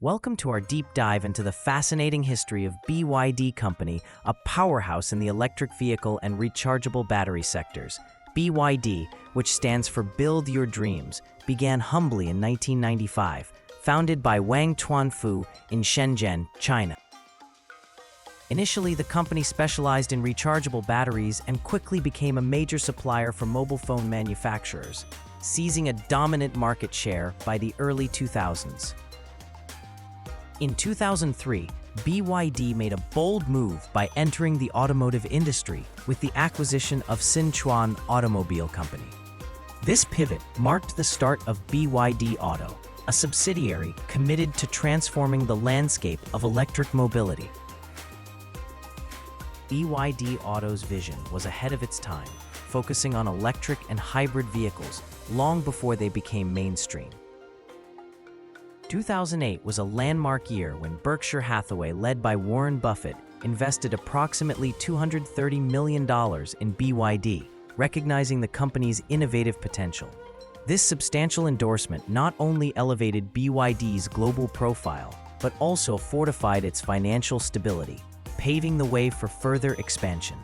Welcome to our deep dive into the fascinating history of BYD Company, a powerhouse in the electric vehicle and rechargeable battery sectors. BYD, which stands for Build Your Dreams, began humbly in 1995, founded by Wang Chuanfu in Shenzhen, China. Initially, the company specialized in rechargeable batteries and quickly became a major supplier for mobile phone manufacturers, seizing a dominant market share by the early 2000s. In 2003, BYD made a bold move by entering the automotive industry with the acquisition of Sichuan Automobile Company. This pivot marked the start of BYD Auto, a subsidiary committed to transforming the landscape of electric mobility. BYD Auto's vision was ahead of its time, focusing on electric and hybrid vehicles long before they became mainstream. 2008 was a landmark year when Berkshire Hathaway, led by Warren Buffett, invested approximately $230 million in BYD, recognizing the company's innovative potential. This substantial endorsement not only elevated BYD's global profile, but also fortified its financial stability, paving the way for further expansion.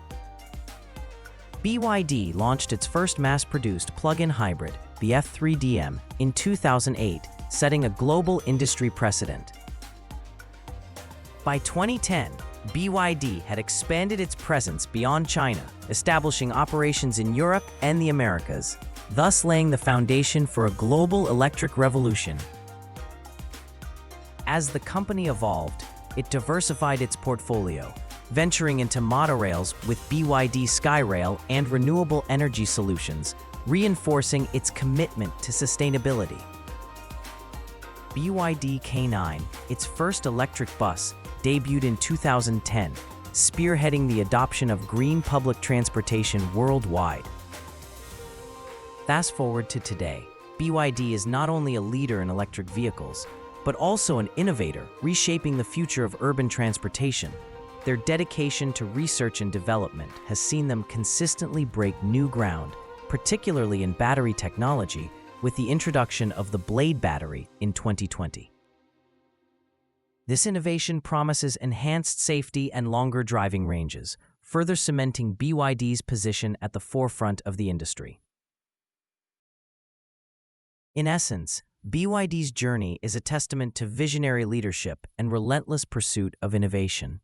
BYD launched its first mass-produced plug-in hybrid, the F3DM, in 2008, setting a global industry precedent. By 2010, BYD had expanded its presence beyond China, establishing operations in Europe and the Americas, thus laying the foundation for a global electric revolution. As the company evolved, it diversified its portfolio, venturing into monorails with BYD Skyrail and renewable energy solutions, reinforcing its commitment to sustainability. BYD K9, its first electric bus, debuted in 2010, spearheading the adoption of green public transportation worldwide. Fast forward to today, BYD is not only a leader in electric vehicles, but also an innovator, reshaping the future of urban transportation. Their dedication to research and development has seen them consistently break new ground, particularly in battery technology, with the introduction of the Blade battery in 2020. This innovation promises enhanced safety and longer driving ranges, further cementing BYD's position at the forefront of the industry. In essence, BYD's journey is a testament to visionary leadership and relentless pursuit of innovation.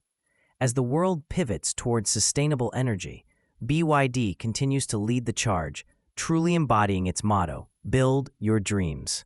As the world pivots towards sustainable energy, BYD continues to lead the charge, truly embodying its motto, "Build Your Dreams."